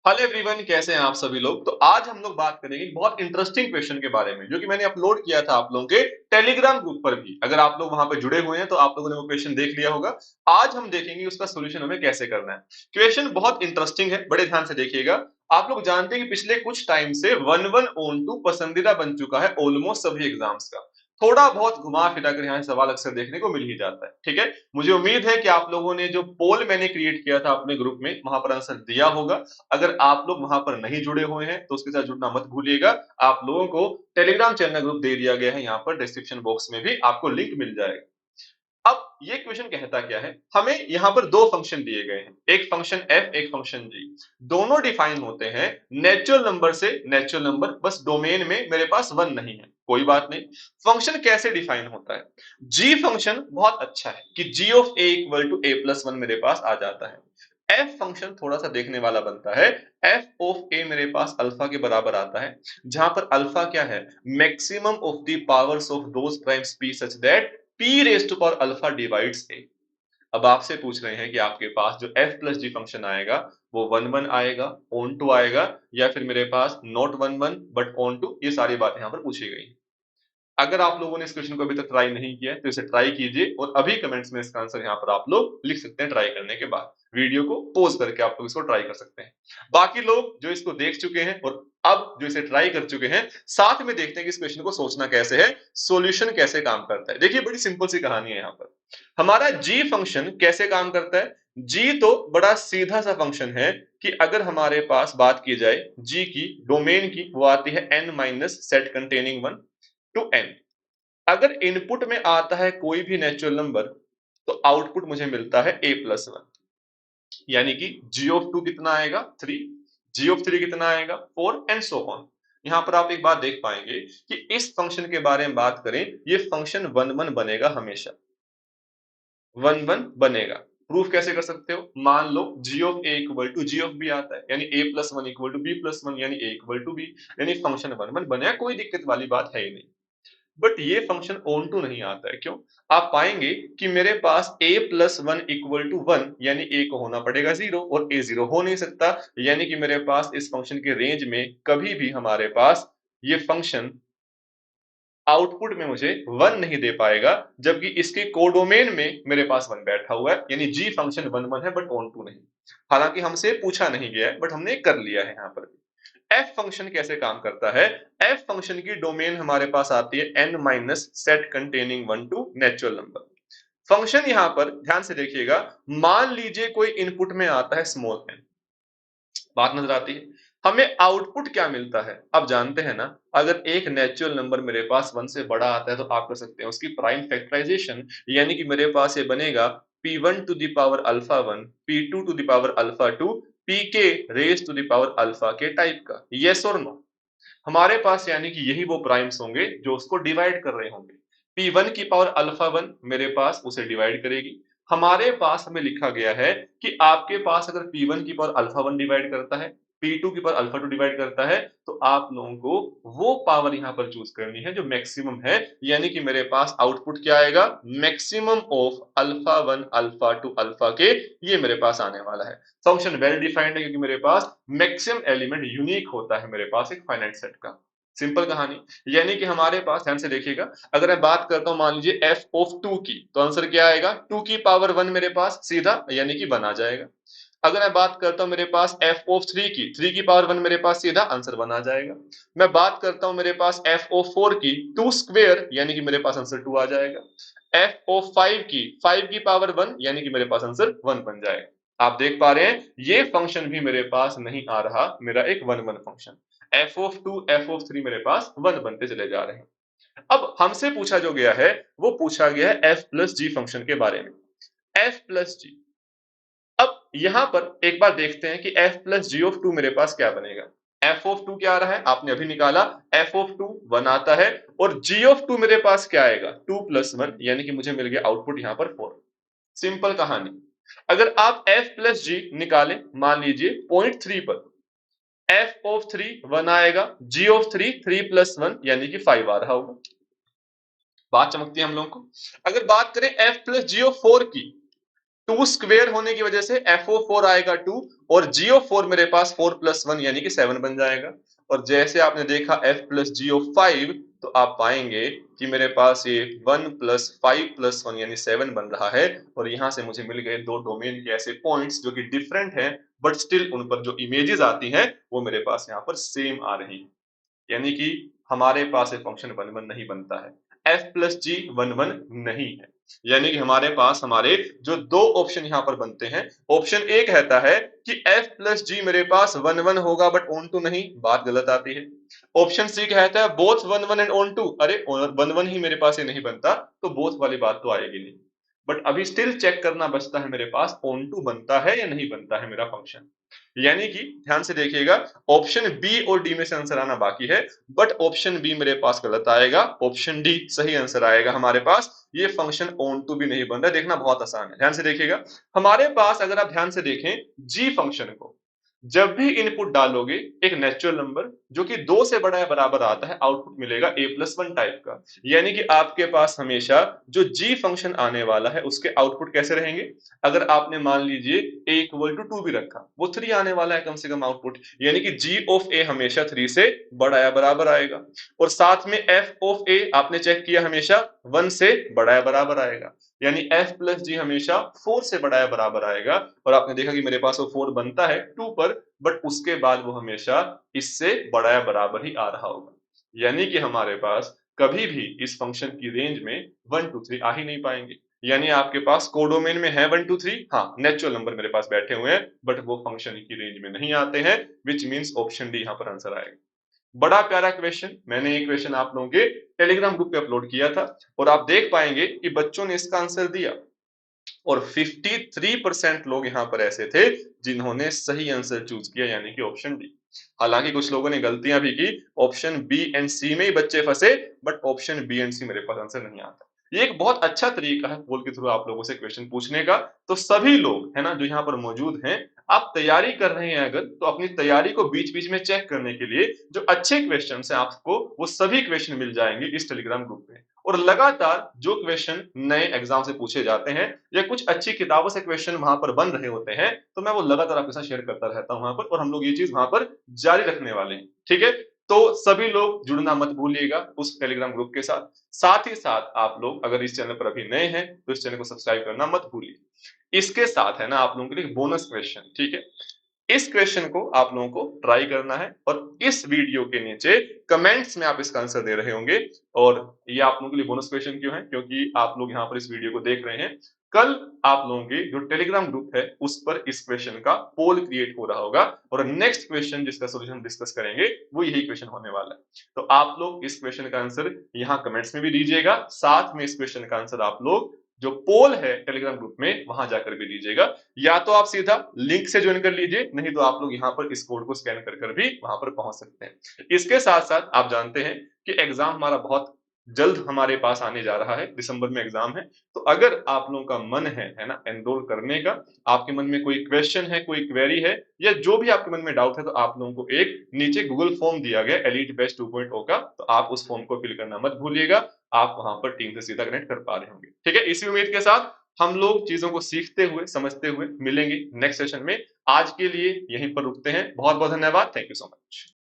Hello everyone, कैसे हैं आप सभी लोग। तो आज हम लोग बात करेंगे एक बहुत इंटरेस्टिंग क्वेश्चन के बारे में जो कि मैंने अपलोड किया था आप लोगों के टेलीग्राम ग्रुप पर भी। अगर आप लोग वहां पर जुड़े हुए हैं तो आप लोगों ने वो क्वेश्चन देख लिया होगा। आज हम देखेंगे उसका सोल्यूशन हमें कैसे करना है। क्वेश्चन बहुत इंटरेस्टिंग है, बड़े ध्यान से देखिएगा। आप लोग जानते हैं कि पिछले कुछ टाइम से वन वन ओन टू पसंदीदा बन चुका है ऑलमोस्ट सभी एग्जाम्स का। थोड़ा बहुत घुमा फिरा कर यहाँ सवाल अक्सर देखने को मिल ही जाता है। ठीक है, मुझे उम्मीद है कि आप लोगों ने जो पोल मैंने क्रिएट किया था अपने ग्रुप में वहां पर आंसर दिया होगा। अगर आप लोग वहां पर नहीं जुड़े हुए हैं तो उसके साथ जुड़ना मत भूलिएगा। आप लोगों को टेलीग्राम चैनल ग्रुप दे दिया गया है, यहाँ पर डिस्क्रिप्शन बॉक्स में भी आपको लिंक मिल जाएगा। अब ये क्वेश्चन कहता क्या है, हमें यहाँ पर दो फंक्शन दिए गए हैं, एक फंक्शन f एक फंक्शन g। दोनों डिफाइन होते हैं नेचुरल नंबर से। नेचुरल नंबर बस डोमेन में मेरे पास वन नहीं है, कोई बात नहीं। फंक्शन कैसे डिफाइन होता है, g फंक्शन बहुत अच्छा है कि g of a equal to a plus one मेरे पास आ जाता है। f फंक्शन थोड़ा सा देखने वाला बनता है। f ऑफ a मेरे पास अल्फा के बराबर आता है, जहां पर अल्फा क्या है, maximum of the powers of those primes p such that p raise to power alpha divides a। अब आपसे पूछ रहे हैं कि आपके पास जो f प्लस जी फंक्शन आएगा वो वन वन आएगा, ऑन टू आएगा, या फिर मेरे पास not one one but onto. ये सारी बातें यहाँ पर पूछी गई। अगर आप लोगों ने इस क्वेश्चन को अभी तक ट्राई नहीं किया है तो इसे ट्राई कीजिए और अभी कमेंट्स में इसका आंसर यहाँ पर आप लोग लिख सकते हैं। ट्राई करने के बाद वीडियो को पॉज करके आप लोग इसको ट्राई कर सकते हैं। बाकी लोग जो इसको देख चुके हैं और अब जो इसे ट्राई कर चुके हैं, साथ में देखते हैं कि इस क्वेश्चन को सोचना कैसे है, सॉल्यूशन कैसे काम करता है। देखिए बड़ी सिंपल सी कहानी है यहाँ पर। हमारा जी फंक्शन कैसे काम करता है। जी तो बड़ा सीधा सा फंक्शन है कि अगर हमारे पास बात की जाए जी की डोमेन की, वो आती है n minus set containing one two n। अगर इनपुट में आता है कोई भी नेचुरल नंबर तो आउटपुट मुझे मिलता है a प्लस वन। यानी कि जी ऑफ टू कितना आएगा, थ्री। जी ऑफ थ्री कितना आएगा, फोर, एंड सो ऑन। यहाँ पर आप एक बात देख पाएंगे कि इस फंक्शन के बारे में बात करें, ये फंक्शन वन वन बनेगा, हमेशा वन वन बनेगा। प्रूफ कैसे कर सकते हो, मान लो g of a equal to g of b आता है, यानी a plus one equal to b plus one, यानी ए इक्वल टू बी, यानी फंक्शन वन वन बनेगा, कोई दिक्कत वाली बात है ही नहीं। बट ये फंक्शन ऑन टू नहीं आता है, क्यों। आप पाएंगे कि मेरे पास a plus one equal to one, यानी a को होना पड़ेगा जीरो, और a जीरो हो नहीं सकता। यानी कि मेरे पास इस फंक्शन के रेंज में कभी भी हमारे पास ये फंक्शन आउटपुट में मुझे वन नहीं दे पाएगा, जबकि इसके कोडोमेन में मेरे पास वन बैठा हुआ है। यानी जी फंक्शन वन वन है बट ऑन टू नहीं। हालांकि हमसे पूछा नहीं गया है बट हमने कर लिया है यहाँ पर। एफ फंक्शन कैसे काम करता है, एफ फंक्शन की डोमेन हमारे पास आती है n minus set containing one two natural number. Function यहां पर ध्यान से देखिएगा, मान लीजिए कोई इनपुट में आता है स्मॉल n। बात नजर आती है, हमें आउटपुट क्या मिलता है। अब जानते हैं ना, अगर एक नेचुरल नंबर मेरे पास वन से बड़ा आता है तो आप कर सकते हैं उसकी प्राइम फैक्टराइजेशन। यानी कि मेरे पास ये बनेगा p one to the power alpha one, p two to the power alpha two, p के रेज टू दावर अल्फा के टाइप का। यस और नो, हमारे पास यानी कि यही वो प्राइम्स होंगे जो उसको डिवाइड कर रहे होंगे। पी वन की पावर अल्फा वन मेरे पास उसे डिवाइड करेगी। हमारे पास हमें लिखा गया है कि आपके पास अगर पी वन की पावर अल्फा वन डिवाइड करता है, पी टू की पावर अल्फा टू डिवाइड करता है, तो आप लोगों को वो पावर यहाँ पर चूज करनी है जो मैक्सिमम है। यानी कि मेरे पास आउटपुट क्या आएगा, maximum of alpha one alpha two alpha के, ये मेरे पास आने वाला है। फंक्शन वेल डिफाइंड है क्योंकि मेरे पास मैक्सिमम एलिमेंट यूनिक होता है मेरे पास एक फाइनाइट सेट का। सिंपल कहानी। यानी कि हमारे पास ध्यान से देखिएगा, अगर मैं बात करता हूं मान लीजिए f ऑफ टू की, तो आंसर क्या आएगा, टू की पावर वन मेरे पास सीधा यानी कि वन आ जाएगा। अगर मैं बात करता हूं मेरे पास f ऑफ थ्री की, थ्री की पावर वन मेरे पास सीधा आंसर वन आ जाएगा। मैं बात करता हूं मेरे पास f ऑफ फोर की, टू स्क्वेयर यानी कि मेरे पास आंसर टू आ जाएगा। f ऑफ फाइव की, फाइव की पावर वन यानी कि मेरे पास आंसर वन बन जाएगा। आप देख पा रहे हैं ये फंक्शन भी मेरे पास नहीं आ रहा, मेरा एक one one function. F of two f of three मेरे पास वन बनते चले जा रहे हैं। अब हमसे पूछा जो गया है वो पूछा गया है एफ प्लस जी फंक्शन के बारे में। एफ प्लस जी, अब यहां पर एक बार देखते हैं कि f plus g of two मेरे पास क्या बनेगा। एफ ऑफ टू क्या आ रहा है, आपने अभी निकाला, एफ ऑफ टू वन आता है, और जी ऑफ टू मेरे पास क्या आएगा, टू प्लस वन, यानी कि मुझे मिल गया आउटपुट यहां पर फोर। सिंपल कहानी। अगर आप एफ प्लस जी निकालें मान लीजिए पॉइंट थ्री पर, एफ ऑफ थ्री वन आएगा, g of three three plus one यानी कि फाइव आ रहा होगा। बात चमकती है हम लोगों को। अगर बात करें f plus g of four की, 2 स्क्वायर होने की वजह से FO4 आएगा 2 और GO4 मेरे पास 4 प्लस 1 यानी कि 7 बन जाएगा। और जैसे आपने देखा F प्लस GO5 तो आप पाएंगे कि मेरे पास ये 1 प्लस 5 प्लस 1 यानी 7 बन रहा है। और यहाँ से मुझे मिल गए दो डोमेन के ऐसे पॉइंट्स जो कि डिफरेंट हैं बट स्टिल उन पर जो इमेजेस आती हैं वो मेरे पास यहाँ पर सेम आ रही हैं। यानी कि हमारे पास ये फंक्शन 1 1 नहीं बनता है, f प्लस जी 1 1 नहीं है। यानी कि हमारे पास हमारे जो दो ऑप्शन यहाँ पर बनते हैं, ऑप्शन ए कहता है कि f प्लस जी मेरे पास 1 1 होगा बट ऑन टू नहीं, बात गलत आती है। ऑप्शन सी कहता है बोथ 1 1 एंड ऑन टू, अरे 1 1 ही मेरे पास ये नहीं बनता तो बोथ वाली बात तो आएगी नहीं। बट अभी स्टिल चेक करना बचता है मेरे पास ऑन टू बनता है या नहीं बनता है मेरा फंक्शन। यानी कि ध्यान से देखिएगा, ऑप्शन बी और डी में से आंसर आना बाकी है बट ऑप्शन बी मेरे पास गलत आएगा, ऑप्शन डी सही आंसर आएगा हमारे पास। ये फंक्शन ऑन टू भी नहीं बन रहा है, देखना बहुत आसान है, ध्यान से देखिएगा। हमारे पास अगर आप ध्यान से देखें जी फंक्शन को, जब भी इनपुट डालोगे एक नेचुरल नंबर जो कि 2 से बड़ा या बराबर आता है, आउटपुट मिलेगा a+1 टाइप का। यानी कि आपके पास हमेशा जो g फंक्शन आने वाला है उसके आउटपुट कैसे रहेंगे, अगर आपने मान लीजिए a इक्वल टू 2 भी रखा, वो 3 आने वाला है कम से कम आउटपुट। यानी कि g ऑफ a हमेशा 3 से बड़ा या बराबर आएगा। और साथ में f ऑफ a आपने चेक किया हमेशा 1 से बड़ा या बराबर आएगा। यानी f प्लस जी हमेशा 4 से बड़ा या बराबर आएगा। और आपने देखा कि मेरे पास वो 4 बनता है 2 पर, बट उसके बाद वो हमेशा इससे बड़ा या बराबर ही आ रहा होगा। यानी कि हमारे पास कभी भी इस फंक्शन की रेंज में 1 2 3 आ ही नहीं पाएंगे। यानी आपके पास कोडोमेन में है 1 2 3, हाँ नेचुरल नंबर मेरे पास बैठे हुए हैं बट वो फंक्शन की रेंज में नहीं आते हैं, विच मीन्स ऑप्शन डी यहाँ पर आंसर आएगा। बड़ा प्यारा क्वेश्चन, मैंने ये क्वेश्चन आप लोगों के टेलीग्राम ग्रुप पे अपलोड किया था और आप देख पाएंगे कि बच्चों ने इसका आंसर दिया और 53% लोग यहाँ पर ऐसे थे जिन्होंने सही आंसर चूज किया यानी कि ऑप्शन डी। हालांकि कुछ लोगों ने गलतियां भी की, ऑप्शन बी एंड सी में ही बच्चे फंसे बट ऑप्शन बी एंड सी मेरे पास आंसर नहीं आता। ये एक बहुत अच्छा तरीका है पोल के थ्रू आप लोगों से क्वेश्चन पूछने का। तो सभी लोग है ना जो यहाँ पर मौजूद हैं, आप तैयारी कर रहे हैं अगर, तो अपनी तैयारी को बीच बीच में चेक करने के लिए जो अच्छे क्वेश्चन है आपको वो सभी क्वेश्चन मिल जाएंगे इस टेलीग्राम ग्रुप में। और लगातार जो क्वेश्चन नए एग्जाम से पूछे जाते हैं या कुछ अच्छी किताबों से क्वेश्चन वहां पर बन रहे होते हैं तो मैं वो लगातार आपके साथ शेयर करता रहता हूं वहां पर, और हम लोग ये चीज वहां पर जारी रखने वाले हैं। ठीक है, तो सभी लोग जुड़ना मत भूलिएगा उस टेलीग्राम ग्रुप के साथ। साथ ही साथ आप लोग अगर इस चैनल पर अभी नए हैं तो इस चैनल को सब्सक्राइब करना मत भूलिए। इसके साथ है ना आप लोगों के लिए बोनस क्वेश्चन, ठीक है, इस क्वेश्चन को आप लोगों को ट्राई करना है और इस वीडियो के नीचे कमेंट्स में आप इसका आंसर दे रहे होंगे। और ये आप लोगों के लिए बोनस क्वेश्चन क्यों है, क्योंकि आप लोग यहाँ पर इस वीडियो को देख रहे हैं, कल आप लोगों के जो टेलीग्राम ग्रुप है उस पर इस क्वेश्चन का पोल क्रिएट हो रहा होगा और नेक्स्ट क्वेश्चन जिसका सोल्यूशन डिस्कस करेंगे वो यही क्वेश्चन होने वाला है। तो आप लोग इस क्वेश्चन का आंसर यहाँ कमेंट्स में भी दीजिएगा, साथ में इस क्वेश्चन का आंसर आप लोग जो पोल है टेलीग्राम ग्रुप में वहां जाकर भी दीजिएगा। या तो आप सीधा लिंक से ज्वाइन कर लीजिए, नहीं तो आप लोग यहाँ पर इस कोड को स्कैन कर कर भी वहां पर पहुंच सकते हैं। इसके साथ साथ आप जानते हैं कि एग्जाम हमारा बहुत जल्द हमारे पास आने जा रहा है, दिसंबर में एग्जाम है। तो अगर आप लोगों का मन है ना एनरोल करने का, आपके मन में कोई क्वेश्चन है, कोई क्वेरी है या जो भी आपके मन में डाउट है, तो आप लोगों को एक नीचे गूगल फॉर्म दिया गया एलीट बैच 2.0 का, तो आप उस फॉर्म को फिल करना मत भूलिएगा। आप वहां पर टीम से सीधा कनेक्ट कर पा रहे होंगे। ठीक है, इसी उम्मीद के साथ हम लोग चीजों को सीखते हुए समझते हुए मिलेंगे नेक्स्ट सेशन में। आज के लिए यहीं पर रुकते हैं, बहुत बहुत धन्यवाद, थैंक यू सो मच।